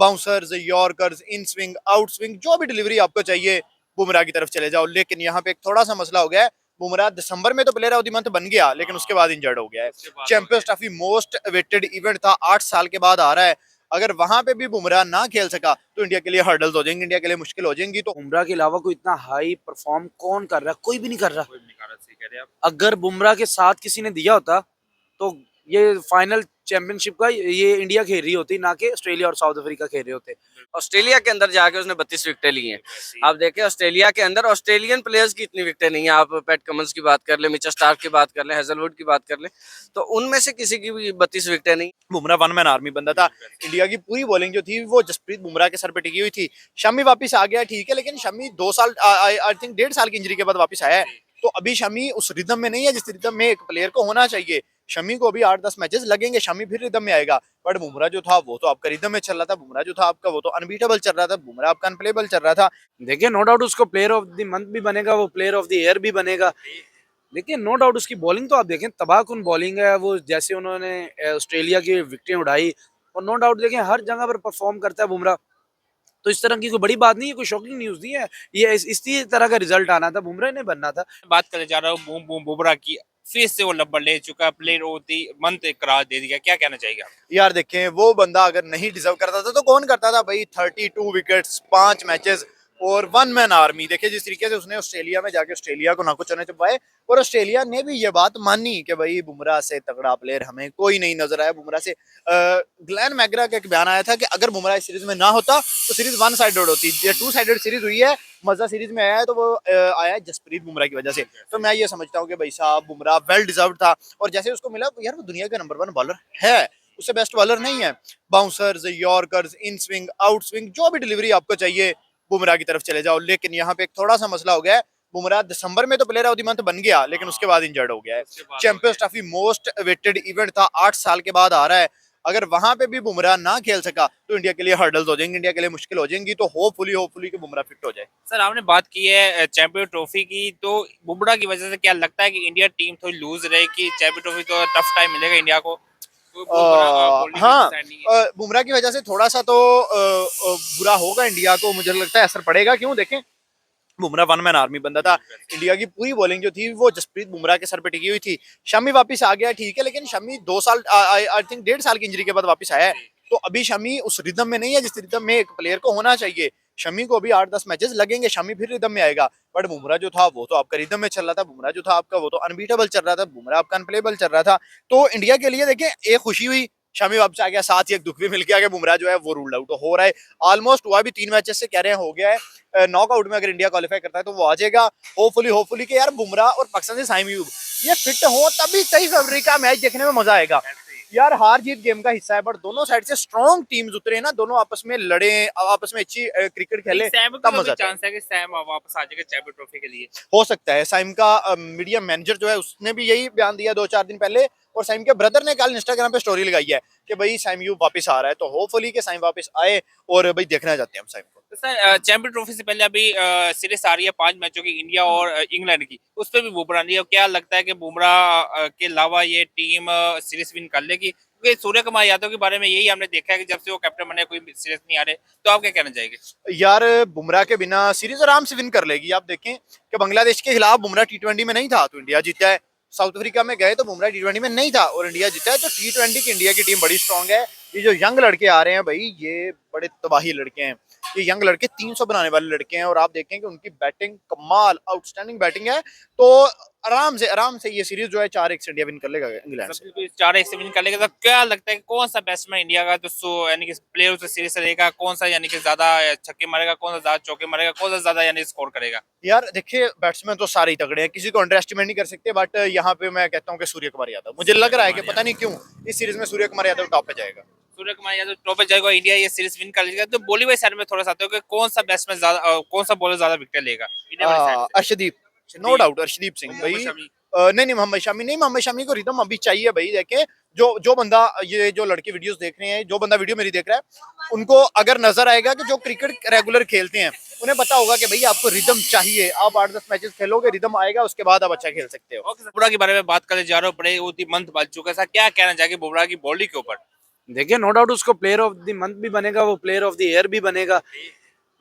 Bouncers, yorkers, in swing, out swing, जो भी delivery आपको चाहिए बुमराह की तरफ चले जाओ। लेकिन यहाँ पे एक थोड़ा सा मसला हो गया है, बुमराह दिसंबर में तो प्लेयर ऑफ द मंथ बन गया, लेकिन उसके बाद इंजर्ड हो गया है। Champions trophy most awaited event था, 8 साल के बाद आ रहा है। अगर वहां पे भी बुमराह ना खेल सका तो इंडिया के लिए हर्डल्स हो जाएंगे, इंडिया के लिए मुश्किल हो जाएंगी। तो बुमराह के अलावा कोई इतना हाई परफॉर्म कौन कर रहा है? कोई भी नहीं कर रहा। कोई भी नहीं कर रहा, सही कह रहे हैं आप। अगर बुमराह के साथ किसी ने दिया होता तो ये फाइनल चैंपियनशिप का ये इंडिया खेल रही होती, ना कि ऑस्ट्रेलिया और साउथ अफ्रीका खेल रहे होते। ऑस्ट्रेलिया के अंदर जाके उसने 32 विकेटें ली हैं। आप देखें ऑस्ट्रेलिया के अंदर ऑस्ट्रेलियन प्लेयर्स की इतनी विकेटें नहीं है। आप पैट कमिंस की बात कर ले, मिचेल स्टार्क की बात कर ले, हेजलवुड की बात कर ले, तो उनमें से किसी की भी 32 विकेटें नहीं। बुमराह वन मैन आर्मी बंदा था। इंडिया की पूरी बॉलिंग जो थी वो जसप्रीत बुमराह के सर पे टिकी हुई थी। शमी वापस आ गया, ठीक है, लेकिन शमी 2 साल, आई थिंक 1.5 साल की इंजरी के बाद वापस आया है। तो अभी शमी उस रिदम में नहीं है जिस रिदम में एक प्लेयर को होना चाहिए। शमी को अभी 8-10 मैचेस लगेंगे, शमी फिर रिदम में आएगा। बट बुमराह जो था वो तो आपका रिदम में चल रहा था, बुमराह जो था आपका वो तो अनबीटेबल चल रहा था, बुमराह आपका अनप्लेबल चल रहा था। देखिए, नो डाउट उसको प्लेयर ऑफ द मंथ भी बनेगा, वो प्लेयर ऑफ द ईयर भी बनेगा। लेकिन नो डाउट उसकी बॉलिंग तो आप देखें, तबाहकुन बॉलिंग है वो। जैसे उन्होंने ऑस्ट्रेलिया की विकेटें उड़ाई, और नो डाउट देखें हर जगह पर परफॉर्म करता है बुमराह। तो इस तरह की कोई बड़ी बात नहीं है, कोई शॉकिंग न्यूज नहीं है। ये इसी तरह का रिजल्ट आना था, बुमराह ने बनना था। बात करने जा रहा हूँ बूम बूम बुमराह की। फिर से वो नंबर ले चुका, प्लेयर ऑफ द मंथ करार दे दिया, क्या कहना चाहिए आप? यार देखें, वो बंदा अगर नहीं डिजर्व करता था तो कौन करता था भाई। 32 विकेट्स, 5 मैचेस और वन मैन आर्मी। देखिए जिस तरीके से उसने ऑस्ट्रेलिया में जाके ऑस्ट्रेलिया को नाकुच होने चुपाए, और ऑस्ट्रेलिया ने भी ये बात मानी कि भाई बुमराह से तगड़ा प्लेयर हमें कोई नहीं नजर आया। बुमराह से ग्लेन मैकग्रा का एक बयान आया था कि अगर बुमराह इस सीरीज में ना होता तो सीरीज 1 साइडेड होती। ये 2 साइडेड सीरीज हुई है, मजा सीरीज में आया है तो वो आया है जसप्रीत बुमराह की वजह से। तो मैं ये समझता हूँ कि भाई साहब बुमराह वेल डिजर्व था, और जैसे उसको मिला यार, वो दुनिया का नंबर 1 बॉलर है, उससे बेस्ट बॉलर नहीं है। Bouncers, yorkers, in swing, out swing, जो भी डिलीवरी आपको चाहिए बुमराह की तरफ चले जाओ। लेकिन यहाँ पे एक थोड़ा सा मसला हो गया है, बुमराह दिसंबर में तो प्लेयर ऑफ द मंथ बन गया, लेकिन उसके बाद इंजर्ड हो गया है। Champions trophy most awaited event था, 8 साल के बाद आ रहा है। अगर वहां पे भी बुमराह ना खेल सका तो इंडिया के लिए हर्डल्स हो जाएंगे, इंडिया के लिए मुश्किल हो जाएंगी। तो होपफुली कि बुमराह फिट हो जाए। सर आपने बात की है चैंपियन ट्रॉफी की, तो बुमराह की वजह से क्या लगता है कि इंडिया टीम थोड़ी लूज रहेगी? चैंपियन ट्रॉफी तो टफ टाइम मिलेगा इंडिया को, बॉलिंग हाँ, नहीं है। बुमराह की वजह से थोड़ा सा तो बुरा होगा इंडिया को, मुझे लगता है असर पड़ेगा। क्यों, देखें बुमराह वन मैन आर्मी बंदा था। इंडिया की पूरी बॉलिंग जो थी वो जसप्रीत बुमराह के सर पे टिकी हुई थी। शमी वापस आ गया, ठीक है, लेकिन शमी 2 साल, आई थिंक 1.5 साल की इंजरी के बाद वापस आया है। तो अभी शमी उस रिदम में नहीं है जिस रिदम में एक प्लेयर को होना चाहिए। शमी को अभी 8-10 मैचेस लगेंगे, शमी फिर रिदम में आएगा। बट बुमराह जो था वो तो आपका रिदम में चल रहा था, बुमराह जो था आपका वो तो अनबीटेबल चल रहा था, बुमराह आपका अनप्लेबल चल रहा था। तो इंडिया के लिए देखें, एक खुशी हुई शमी वापस आ गया, साथ ही एक दुख भी मिल गया कि बुमराह जो है वो रूल्ड आउट हो रहा है। ऑलमोस्ट हुआ भी 3 मैचेस से, कह रहे हैं हो गया है। नॉकआउट में अगर इंडिया क्वालिफाई करता है तो वो आ जाएगा। होपफुली कि यार बुमराह और पाकिस्तान से साइम अयूब ये फिट हो, तभी 23 फरवरी का मैच देखने में मजा आएगा। यार हार जीत गेम का हिस्सा है, बट दोनों साइड से स्ट्रॉन्ग टीम्स उतरे ना, दोनों आपस में लड़े, आपस में अच्छी क्रिकेट खेले, सैम तब का भी मजा आता है। चांस है कि सैम वापस आ जाएगा चैंपियन ट्रॉफी के लिए। हो सकता है। साइम का मीडिया मैनेजर जो है उसने भी यही बयान दिया 2-4 दिन पहले, और साइम के ब्रदर ने कल इंस्टाग्राम पे स्टोरी लगाई है कि भाई साइम यू वापस आ रहा है। तो होपफुली कि साइम वापस आए, और भाई देखना चाहते हैं हम साइम को। तो सर चैंपियन ट्रॉफी से पहले अभी सीरीज आ रही है 5 मैचों की, इंडिया और इंग्लैंड की, उस पर भी बुमराह नहीं है। क्या लगता है कि बुमराह के अलावा ये टीम सीरीज विन कर लेगी? क्योंकि सूर्य कुमार यादव के बारे में यही हमने देखा है कि जब से वो कैप्टन बने कोई सीरीज नहीं आ रहे। तो आप क्या कहना चाहेंगे? यार बुमराह के बिना सीरीज आराम से विन कर लेगी। आप देखें कि बांग्लादेश के खिलाफ बुमराह टी20 में नहीं था तो इंडिया जीता है। साउथ अफ्रीका में गए तो बुमराह टी20 में नहीं था और इंडिया जीता है। तो टी20 की इंडिया की टीम बड़ी स्ट्रांग है। ये जो यंग लड़के आ रहे हैं भाई, ये बड़े तबाही लड़के हैं। ये यंग लड़के 300 बनाने वाले लड़के हैं, और आप देखें कि उनकी बैटिंग कमाल, आउटस्टैंडिंग बैटिंग है। तो आराम से ये सीरीज जो है 4-1 से इंडिया विन कर लेगा इंग्लैंड से। बिल्कुल 4-1 से विन कर लेगा। तो क्या लगता है कि कौन सा बैट्समैन इंडिया का तो यानी कि प्लेयर उस सीरीज से रहेगा? कौन सा यानी कि ज्यादा छक्के मारेगा, कौन सा ज्यादा चौके मारेगा, कौन सा ज्यादा यानी स्कोर करेगा? यार देखिए, बैट्समैन तो सारे ही तगड़े हैं, किसी को अंडर एस्टिमेट नहीं कर सकते। बट यहाँ पे मैं कहता हूँ कि सूर्य कुमार यादव, मुझे लग रहा है कि पता नहीं क्यों इस सीरीज में सूर्य कुमार यादव टॉप पे जाएगा। सूर्य कुमार यादव टॉप पे जाएगा, इंडिया ये सीरीज विन कर लेगा। तो बॉलीवुड वाली साइड में थोड़ा सा आता है कि कौन सा बैट्समैन ज्यादा कौन सा बॉलर ज्यादा विकेट लेगा इंडिया वाली साइड से? अर्शदीप, नो डाउट अर्शदीप सिंह भाई। मोहम्मद शमी। नहीं, मोहम्मद शमी नहीं, मोहम्मद शमी को रिदम अभी चाहिए भाई। देखे जो जो बंदा, ये जो लड़के वीडियोस देख रहे हैं, जो बंदा वीडियो मेरी देख रहा है, उनको अगर नजर आएगा कि जो क्रिकेट रेगुलर खेलते हैं उन्हें पता होगा कि भाई आपको रिदम चाहिए। आप 8-10 मैचेस खेलोगे, रिदम आएगा, उसके बाद आप अच्छा खेल सकते हो। ओके सर, बुमराह के बारे में बात करने जा रहे हो, बड़े वो मंथ बज चुका है। सर क्या कहना चाहिए बुमराह की बॉलिंग के ऊपर? देखिए नो डाउट उसको प्लेयर ऑफ द मंथ भी बनेगा, वो प्लेयर ऑफ द ईयर भी बनेगा।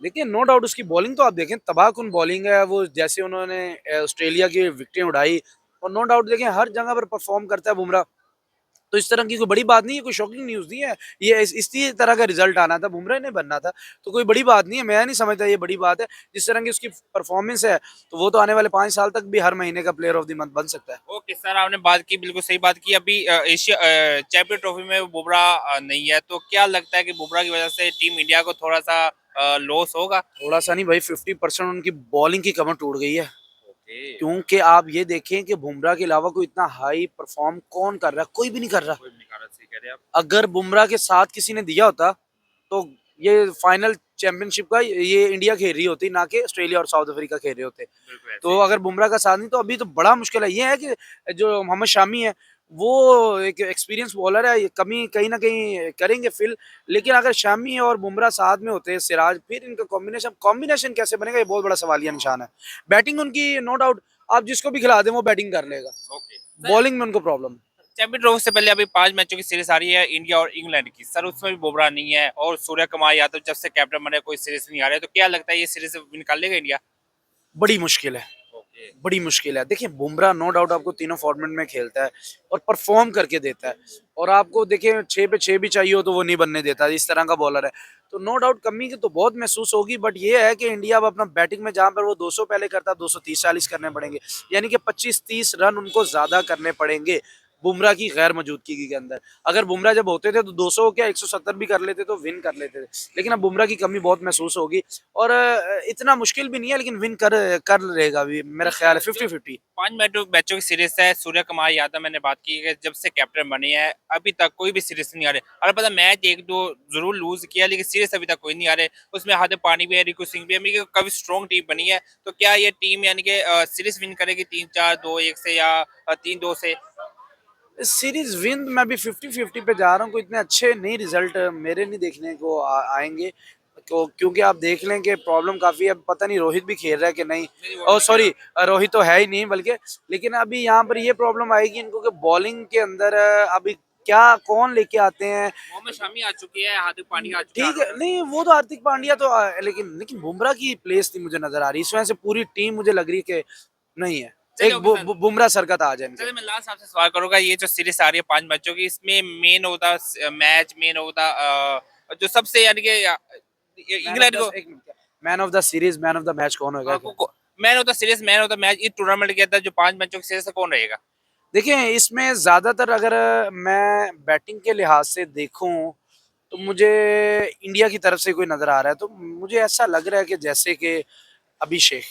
देखिए नो डाउट उसकी बॉलिंग तो आप देखें तबाहकुन बॉलिंग है वो, जैसे उन्होंने ऑस्ट्रेलिया की विकेटें उड़ाई, और नो डाउट देखें हर जगह पर परफॉर्म करता है बुमराह। तो इस तरह की कोई बड़ी बात नहीं है, कोई शॉकिंग न्यूज़ नहीं है। ये इसी तरह का रिजल्ट आना था, बुमराह ने बनना था। तो कोई बड़ी बात नहीं है, मैं नहीं समझता ये बड़ी बात है। जिस तरह की उसकी परफॉर्मेंस है, तो वो तो आने वाले 5 साल तक भी हर महीने का प्लेयर ऑफ द मंथ बन सकता है। ओके सर, आपने बात की, बिल्कुल सही बात की। अभी एशिया चैंपियन ट्रॉफी में बुमराह नहीं है, तो क्या लगता है कि बुमराह की वजह से टीम इंडिया को थोड़ा सा लॉस होगा? थोड़ा सा नहीं भाई, 50% उनकी बॉलिंग की कमर टूट गई है। ओके, क्योंकि आप ये देखें कि बुमराह के अलावा कोई इतना हाई परफॉर्म कौन कर रहा है, कोई भी नहीं कर रहा। कोई नहीं कह रहा, सही कह रहे हैं आप। अगर बुमराह के साथ किसी ने दिया होता तो ये फाइनल चैंपियनशिप का ये इंडिया खेल रही होती, ना कि ऑस्ट्रेलिया और साउथ अफ्रीका खेल रहे होते। बिल्कुल ऐसे तो ही। अगर बुमराह का साथ नहीं, तो अभी तो बड़ा मुश्किल है। ये है कि जो मोहम्मद शामी है वो एक एक्सपीरियंस बॉलर है, ये कमी कहीं ना कहीं करेंगे फिल। लेकिन अगर शामी और बुमराह साथ में होते सिराज, फिर इनका कॉम्बिनेशन कॉम्बिनेशन कैसे बनेगा, ये बहुत बड़ा सवालिया निशान है। बैटिंग उनकी नो डाउट आप जिसको भी खिला दें वो बैटिंग कर लेगा, ओके बॉलिंग में उनको प्रॉब्लम है। चैंपियन ट्रॉफी से पहले अभी 5 मैचों की सीरीज आ रही है इंडिया और इंग्लैंड की। सर उसमें भी बुमराह नहीं है और सूर्य कुमार यादव जब से कैप्टन बने कोई सीरीज नहीं आ रहा है, तो क्या लगता है ये सीरीज निकाल लेगा इंडिया? बड़ी मुश्किल है, ओके, बड़ी मुश्किल है। देखिए बुमराह नो डाउट आपको तीनों फॉर्मेट में खेलता है और परफॉर्म करके देता है, और आपको देखिए 6 पे 6 भी चाहिए हो तो वो नहीं बनने देता, इस तरह का बॉलर है। तो नो डाउट कमी की तो बहुत महसूस होगी, बट ये है कि इंडिया अब अपना बैटिंग में जहां पर वो 200 पहले करता, 230-40 करने पड़ेंगे, यानी कि 25-30 रन उनको ज्यादा करने पड़ेंगे बुमराह की गैर मौजूदगी के अंदर। अगर बुमराह जब होते थे तो 200 क्या 170 भी कर लेते तो विन कर लेते थे, लेकिन अब बुमराह की कमी बहुत महसूस होगी। और इतना मुश्किल भी नहीं है, लेकिन विन कर कर लेगा भी, मेरा ख्याल है 50-50। 5 मैचों की सीरीज है। सूर्य कुमार यादव मैंने बात की है जब से कैप्टन बने हैं अभी तक कोई भी सीरीज नहीं आ रहे। और पता मैच एक दो जरूर लूज किया, लेकिन सीरीज अभी तक कोई नहीं आ रहे। उसमें हार्दिक पांड्या भी है, रिंकू सिंह भी है, यानी कि काफी स्ट्रॉन्ग टीम बनी है। तो क्या ये टीम यानी कि सीरीज विन करेगी 3-4-2-1 से या 3-2 से? सीरीज विन मैं भी 50-50 पे जा रहा हूँ। कोई इतने अच्छे नहीं रिजल्ट मेरे नहीं देखने को आएंगे, तो क्योंकि आप देख लें कि प्रॉब्लम काफी है। पता नहीं रोहित भी खेल रहा है कि नहीं, वो ओ भी सॉरी रोहित तो है ही नहीं बल्कि। लेकिन अभी यहाँ पर ये प्रॉब्लम आएगी इनको कि बॉलिंग के अंदर अभी क्या कौन लेके आते हैं। मोहम्मद शामी आ चुकी है, हार्दिक पांड्या आ चुके ठीक है, हैं। नहीं वो तो हार्दिक पांड्या तो लेकिन बुमराह की प्लेस नहीं मुझे नजर आ रही, इस वजह से पूरी टीम मुझे लग रही है कि नहीं है। चलिए एक ओके सर, बुमराह सरकत आ जाए इनके। चलिए मैं लास्ट आपसे सवाल करूंगा। ये जो सीरीज आ रही है 5 मैचों की, इसमें मेन होता मैच, मेन होता जो सबसे यानी कि इंग्लैंड को man of the series man of the match कौन होगा क्या? Man of the series, man of the match इस टूर्नामेंट के अंदर जो 5 मैचों की सीरीज है कौन रहेगा? देखिए इसमें ज्यादातर अगर मैं बैटिंग के लिहाज से देखूं तो मुझे इंडिया की तरफ से कोई नजर आ रहा है, तो मुझे ऐसा लग रहा है कि जैसे कि अभिषेक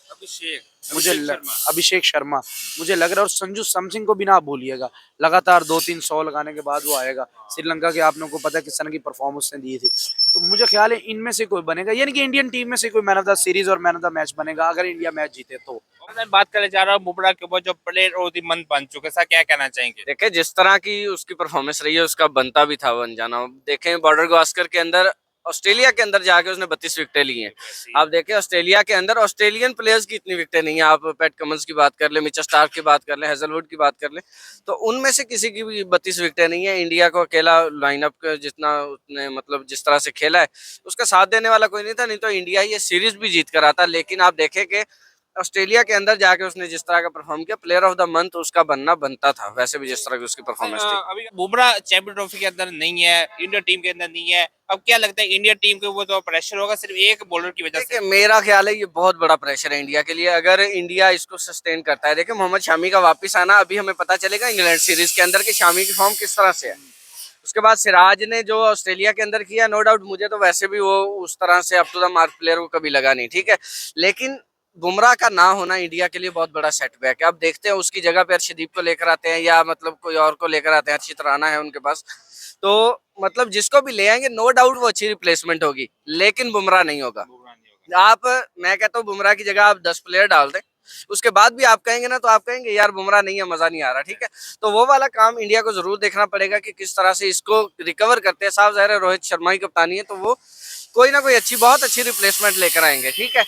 अभिषेक मुझे अभिषेक शर्मा। अभिषेक शर्मा मुझे लग रहा है। और संजू सैमसन को भी ना आप भूलिएगा, लगातार 2-3 100 लगाने के बाद वो आएगा। श्रीलंका के आप लोगों को पता है किस तरह की परफॉर्मेंस उसने दी थी। तो मुझे ख्याल है इनमें से कोई बनेगा, यानी कि इंडियन टीम में से कोई मैन ऑफ द सीरीज और मैन ऑफ द मैच बनेगा अगर इंडिया मैच जीते तो। और मैं बात करने जा रहा हूँ बुमराह के ऊपर जो प्लेयर ऑफ द मंथ बन चुके हैं, सर क्या कहना चाहेंगे? देखिए जिस तरह की उसकी परफॉर्मेंस रही है उसका बनता भी था बन जाना। देखें बॉर्डर गावस्कर के अंदर, ऑस्ट्रेलिया के अंदर जाके उसने 32 विकेटें ली हैं। आप देखें ऑस्ट्रेलिया के अंदर ऑस्ट्रेलियन प्लेयर्स की इतनी विकेटें नहीं है। आप पैट कमिंस की बात कर ले, मिचेल स्टार्क की बात कर ले, हेजलवुड की बात कर ले, तो उनमें से किसी की भी 32 विकेटें नहीं है। इंडिया को अकेला लाइनअप जितना उसने मतलब जिस तरह से खेला है उसका साथ देने वाला कोई नहीं था, नहीं तो इंडिया ये सीरीज भी जीत कर आता। लेकिन आप देखें कि ऑस्ट्रेलिया के अंदर जाके उसने जिस तरह का परफॉर्म किया, प्लेयर ऑफ द मंथ उसका बनना बनता था वैसे भी जिस तरह की उसकी परफॉर्मेंस थी। अभी बुमराह चैंपियन ट्रॉफी के अंदर नहीं है, इंडिया टीम के अंदर नहीं है। अब क्या लगता है इंडिया टीम के ऊपर तो प्रेशर होगा सिर्फ एक बॉलर की वजह से? देखिए मेरा ख्याल है ये बहुत बड़ा प्रेशर है इंडिया के लिए, अगर इंडिया इसको सस्टेन करता है। देखिए मोहम्मद शामी का वापस आना, अभी हमें पता चलेगा इंग्लैंड सीरीज के अंदर कि शामी की फॉर्म किस तरह से है। उसके बाद सिराज ने जो ऑस्ट्रेलिया के अंदर किया, नो डाउट मुझे तो वैसे भी वो उस तरह से up to the mark player को कभी लगा नहीं, ठीक है। लेकिन बुमराह का ना होना इंडिया के लिए बहुत बड़ा सेटबैक है। अब देखते हैं उसकी जगह पे अर्शदीप को लेकर आते हैं या मतलब कोई और को लेकर आते हैं, अच्छी तराना है उनके पास, तो मतलब जिसको भी ले आएंगे नो डाउट वो अच्छी रिप्लेसमेंट होगी, लेकिन बुमराह नहीं होगा। आप, मैं कहता हूँ बुमराह की जगह आप 10 प्लेयर डाल दें, उसके बाद भी आप कहेंगे ना तो आप कहेंगे यार बुमराह नहीं है, मजा नहीं आ रहा, ठीक है। तो वो वाला काम इंडिया को जरूर देखना पड़ेगा कि किस तरह से इसको रिकवर करते हैं। साफ जाहिर है रोहित शर्मा की कप्तानी है तो वो कोई ना कोई अच्छी बहुत अच्छी रिप्लेसमेंट लेकर आएंगे, ठीक है।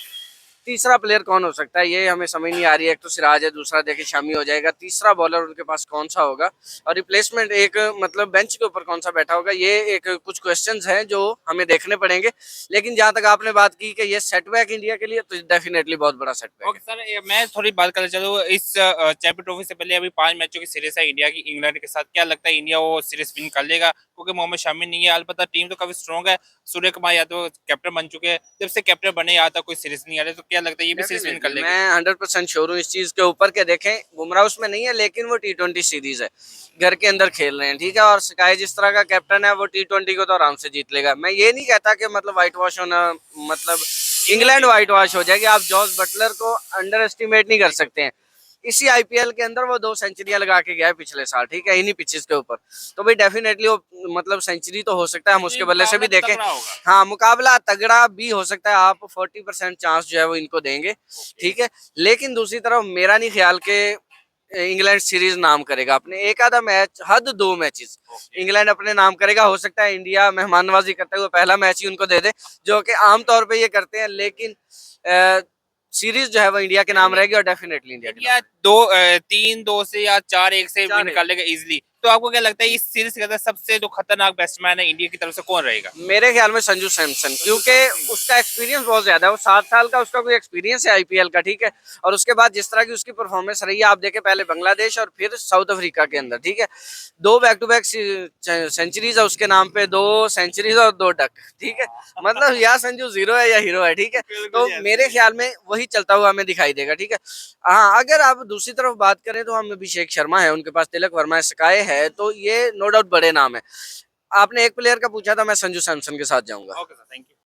तीसरा प्लेयर कौन हो सकता है ये हमें समझ नहीं आ रही है। एक तो सिराज है, दूसरा देखिए शामी हो जाएगा, तीसरा बॉलर उनके पास कौन सा होगा और रिप्लेसमेंट एक मतलब बेंच के ऊपर कौन सा बैठा होगा, ये एक कुछ क्वेश्चंस हैं जो हमें देखने पड़ेंगे। लेकिन जहां तक आपने बात की कि ये सेटबैक इंडिया के लिए, तो डेफिनेटली बहुत बड़ा सेटबैक ओके सर, मैं थोड़ी बात करना चाहता हूँ इस चैंपियन ट्रॉफी से पहले अभी 5 मैचों की सीरीज है इंडिया की इंग्लैंड के साथ। क्या लगता है इंडिया वो सीरीज विन कर लेगा? क्योंकि मोहम्मद शामी नहीं है, अलबत्ता टीम तो काफी स्ट्रॉन्ग है। सूर्य कुमार यादव कैप्टन बन चुके हैं, जब से कैप्टन बने आता कोई सीरीज नहीं आ रही, तो क्या लगता है ये भी सीरीज विन कर है। लेगी? मैं 100% श्योर हूँ इस चीज के ऊपर के देखें बुमराह उसमें नहीं है, लेकिन वो T20 सीरीज है, घर के अंदर खेल रहे हैं, ठीक है। और स्काई जिस तरह का कैप्टन है वो T20 को तो आराम से जीत लेगा। मैं ये नहीं कहता कि मतलब व्हाइट वॉश होना, मतलब इंग्लैंड व्हाइट वॉश हो जाएगी। आप जॉस बटलर को अंडर एस्टिमेट नहीं कर सकते हैं। इसी आईपीएल के अंदर वो 2 सेंचुरियां लगा के गया है पिछले साल, ठीक है, इन्हीं पिचेस के ऊपर। तो भाई डेफिनेटली वो मतलब सेंचुरी तो हो सकता है, हम उसके बल्ले से भी देखें। तगड़ा होगा। हाँ, मुकाबला तगड़ा भी हो सकता है, आप 40% चांस जो है वो इनको देंगे, ठीक है। लेकिन दूसरी तरफ मेरा नहीं ख्याल के इंग्लैंड सीरीज नाम करेगा अपने। एक आधा मैच, हद 2 मैचेस इंग्लैंड अपने नाम करेगा। हो सकता है इंडिया मेहमान नवाजी करते हुए पहला मैच ही उनको दे दे, जो कि आमतौर पे ये करते हैं। लेकिन सीरीज जो है वो इंडिया के नाम रहेगी और डेफिनेटली इंडिया के इंडिया 3-2 से या 4-1 से विन कर लेगा इजिली। तो आपको क्या लगता है इस सीरीज के अंदर सबसे जो खतरनाक बैट्समैन है इंडिया की तरफ से कौन रहेगा? मेरे ख्याल में संजू सैमसन, क्योंकि उसका एक्सपीरियंस बहुत ज्यादा है। वो 7 साल का उसका कोई एक्सपीरियंस है आईपीएल का, ठीक है। और उसके बाद जिस तरह की उसकी परफॉर्मेंस रही है, आप देखें पहले बांग्लादेश और फिर साउथ अफ्रीका के अंदर, ठीक है। 2 बैक टू बैक सेंचुरीज है उसके नाम पे, 2 सेंचुरीज और 2 डक, ठीक है। मतलब या संजू जीरो है या हीरो है, ठीक है। तो मेरे ख्याल में वही चलता हुआ हमें दिखाई देगा, ठीक है। हाँ, अगर आप दूसरी तरफ बात करें तो हम अभिषेक शर्मा है, उनके पास तिलक वर्मा है, स्काई है, तो ये नो डाउट बड़े नाम है। आपने एक प्लेयर का पूछा था, मैं संजू सैमसन के साथ जाऊंगा। Okay sir, thank you.